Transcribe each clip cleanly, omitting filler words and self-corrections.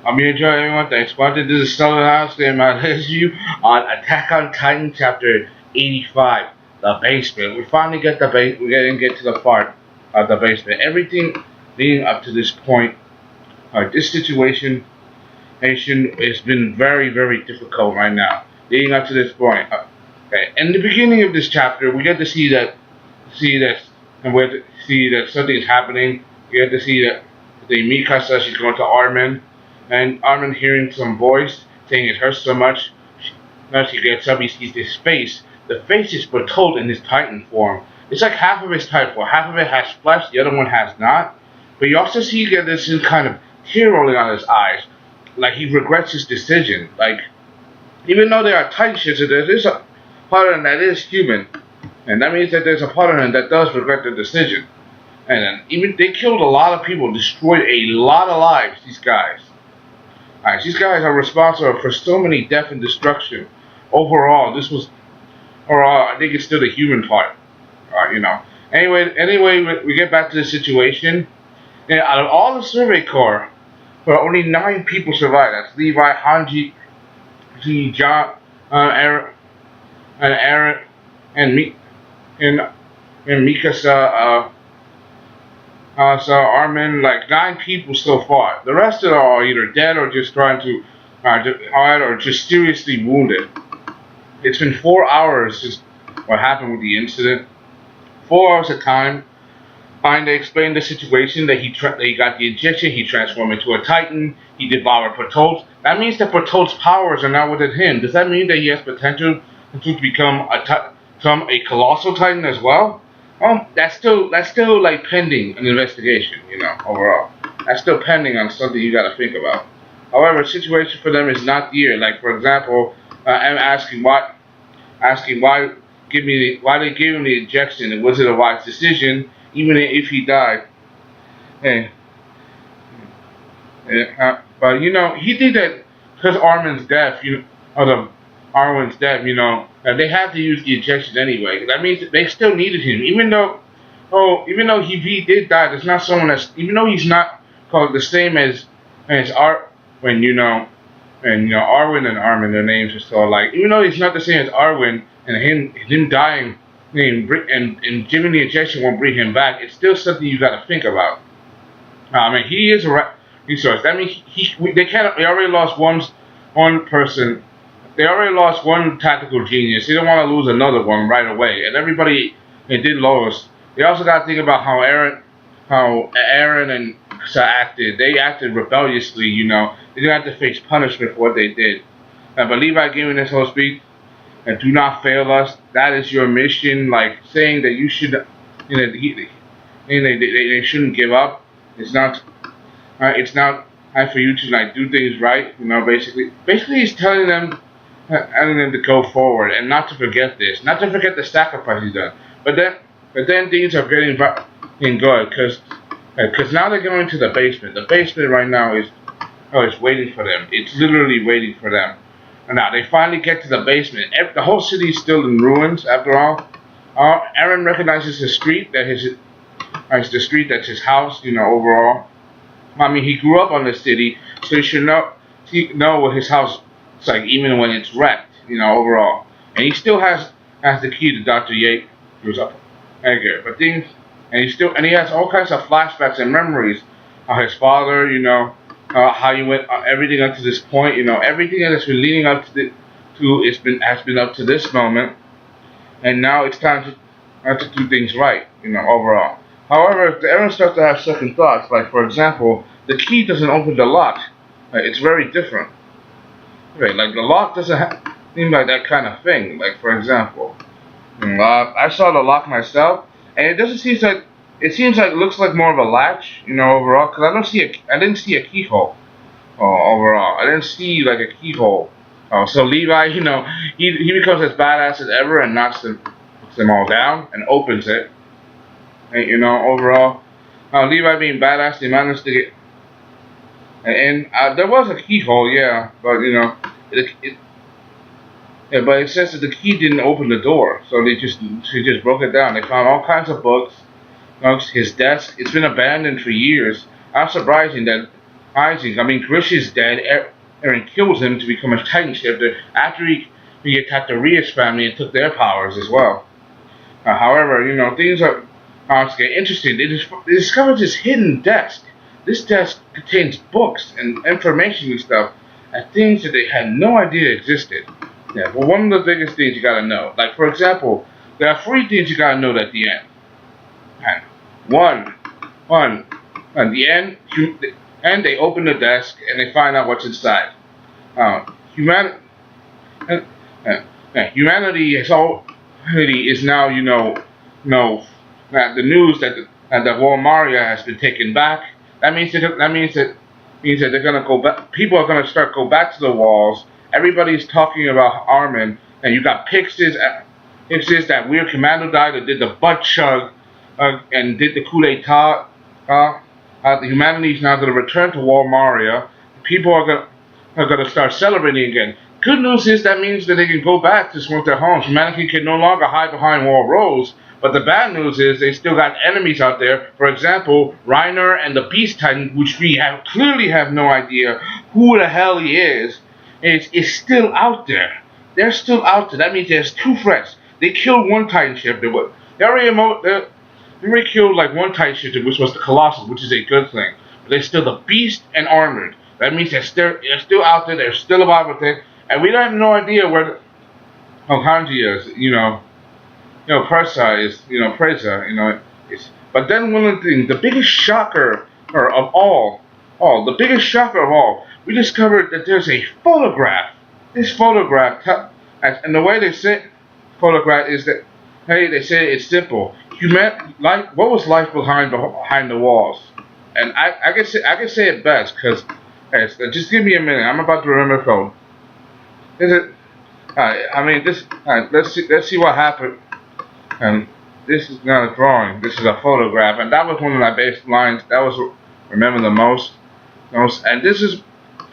I'm here, Joe, everyone. Thanks for watching. This is Southern House, and my review on Attack on Titan Chapter 85, The Basement. We finally get the we get to the part of the basement. Everything leading up to this point, this situation has been very, very difficult right now. Leading up to this point. Okay. In the beginning of this chapter, we get to see that, and we get to see that something is happening. We get to see that the Mikasa, she's going to Armin. And Armin hearing some voice saying it hurts so much. As he gets up, he sees this face. The face is foretold in his Titan form. It's like half of his Titan form. Half of it has flesh, the other one has not. But you also see that there's this kind of tear rolling on his eyes. Like he regrets his decision. Like, even though they are Titan ships, there is a part of him that is human. And that means that there's a part of him that does regret the decision. And then even they killed a lot of people, destroyed a lot of lives, these guys. These guys are responsible for so many death and destruction. Overall, I think it's still the human part. Anyway, we get back to the situation. And out of all the survey corps, only 9 people survived. That's Levi, Hanji, John, Aaron, and Mikasa. So Armin, like 9 people so far. The rest of them are either dead or just trying to hide or just seriously wounded. It's been 4 hours since what happened with the incident. 4 hours of time. Fine, they explained the situation that he got the injection. He transformed into a Titan. He devoured Patol's. That means that Patol's powers are now within him. Does that mean that he has potential to become a colossal Titan as well? That's still like pending an investigation, overall. That's still pending on something you gotta think about. However, the situation for them is not dear. Like, for example, I'm asking why they gave him the injection, and was it a wise decision, even if he died? But he did that because Armin's death, Arwen's death, they had to use the injection anyway. That means they still needed him, even though he did die. There's not someone even though he's not called the same as Arwen, Arwen and Armin, their names are so alike. Even though he's not the same as Arwen, and him dying, and giving the injection won't bring him back. It's still something you got to think about. He is a resource. That means they already lost one person. They already lost one tactical genius. They don't want to lose another one right away. And everybody did lose. They also got to think about how Aaron and Sa acted. They acted rebelliously, They didn't have to face punishment for what they did. But Levi giving this whole speech, and do not fail us. That is your mission. Like saying that you should, they shouldn't give up. It's not time for you to do things right. Basically he's telling them to go forward and not to forget this, not to forget the sacrifice he's done. But then things are getting good because now they're going to the basement. The basement right now is waiting for them. It's literally waiting for them. And now they finally get to the basement. The whole city is still in ruins after all. Aaron recognizes the street it's the street that's his house. Overall. He grew up on the city, so he should know what his house. It's like even when it's wrecked, overall. And he still has the key to Dr. Yeager. But he has all kinds of flashbacks and memories of his father, how he went everything up to this point, everything that's been leading up has been up to this moment, and now it's time to do things right, overall. However, everyone starts to have second thoughts. Like, for example, the key doesn't open the lock. It's very different. Like the lock doesn't seem like that kind of thing. Like, for example, I saw the lock myself, and it doesn't seem like it looks like more of a latch, overall. Because I didn't see a keyhole. Overall, I didn't see like a keyhole. So Levi, he becomes as badass as ever and puts them all down and opens it. And, overall, Levi being badass, they managed to get. And there was a keyhole, yeah, but but it says that the key didn't open the door, so she just broke it down. They found all kinds of books, his desk. It's been abandoned for years. I'm surprising that Isaac. I mean, Grisha's dead. Eren kills him to become a Titan shifter after he attacked the Rias family and took their powers as well. However, things are to get interesting. They discovered this hidden desk. This desk contains books and information and stuff, and things that they had no idea existed. Yeah, well, one of the biggest things you gotta know, like for example, there are three things you gotta know at the end. And at the end, and they open the desk and they find out what's inside. Humanity, humanity is now, that the news that Wall Maria has been taken back. That means that they're gonna go back. People are gonna start go back to the walls. Everybody's talking about Armin, and you got Pixis, that weird commando guy that did the butt chug and did the coup d'état. The humanity is now gonna return to Wall Maria. People are gonna start celebrating again. Good news is that means that they can go back to their homes. Humanity can no longer hide behind Wall Rose. But the bad news is they still got enemies out there. For example, Reiner and the Beast Titan, which we clearly have no idea who the hell he is still out there. They're still out there. That means there's two threats. They killed one Titan shifter. They already killed like one Titan shifter, which was the Colossus, which is a good thing. But they're still the Beast and Armored. That means they're still out there. They're still alive with it. And we have no idea where Hanji is, Preza is, Preza, but then one of the things, the biggest shocker of all, we discovered that there's a photograph. This photograph, and the way they say photograph is that, hey, they say it's simple. What was life behind the walls? And I can say it best, because, just give me a minute, I'm about to remember the code. Is it? Let's see what happened. And this is not a drawing. This is a photograph, and that was one of my best lines. That was remember the most. And this is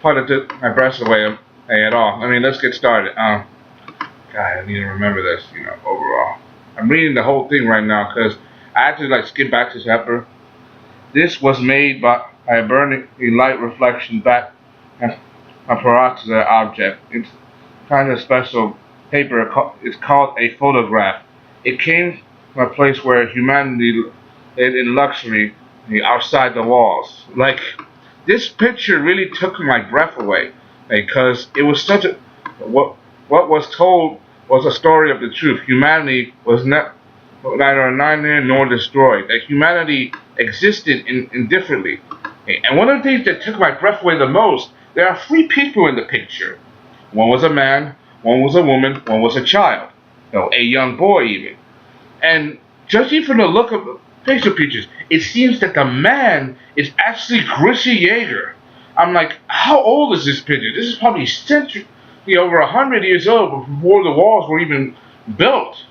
part of took my breath away at all. Let's get started. God, I need to remember this. Overall, I'm reading the whole thing right now because I had to skip back to chapter. This was made by a burning light reflection back a peroxide object. It's kind of special paper. It's called a photograph. It came from a place where humanity lived in luxury outside the walls. This picture really took my breath away because it was such a what was told was a story of the truth. Humanity was neither annihilated nor destroyed. That humanity existed indifferently. And one of the things that took my breath away the most, there are three people in the picture. One was a man, one was a woman, one was a child. A young boy even. And judging from the look of the facial features, it seems that the man is actually Grisha Yeager. I'm like, how old is this picture? This is probably over 100 years old before the walls were even built.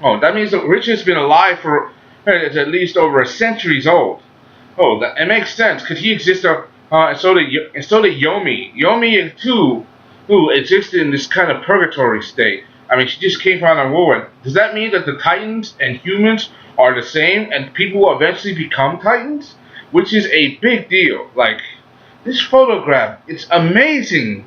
Oh, that means that Grisha's been alive for at least over a centuries old. Oh, it makes sense because he exists. And so did Yomi. Yomi too, who existed in this kind of purgatory state. She just came from a war. Does that mean that the Titans and humans are the same and people will eventually become Titans? Which is a big deal. This photograph, it's amazing.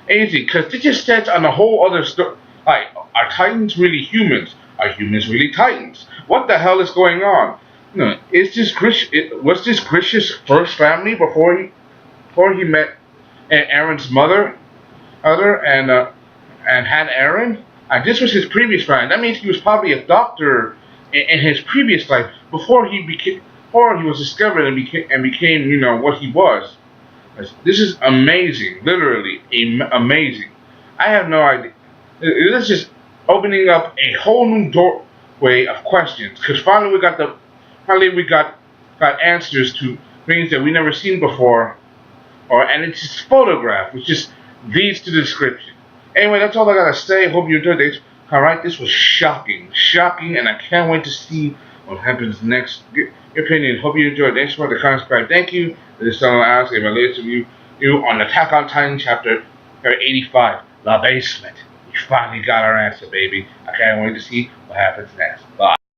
Because it just sets on a whole other story. Are Titans really humans? Are humans really Titans? What the hell is going on? Was this Grisha's first family before he met Eren's mother and had Eren? This was his previous family. That means he was probably a doctor in his previous life before he was discovered and became what he was. This is amazing, literally amazing. I have no idea. This is just opening up a whole new doorway of questions. Because finally we got answers to things that we never seen before, and it's just photograph, which just leads to the description. Anyway, that's all I gotta say. Hope you enjoyed this. Alright, this was shocking, and I can't wait to see what happens next. Get your opinion. Hope you enjoyed. Thanks for the comment, subscribe. Thank you. This is someone else. If I latest review on Attack on Titan chapter 85, The Basement. We finally got our answer, baby. I can't wait to see what happens next. Bye.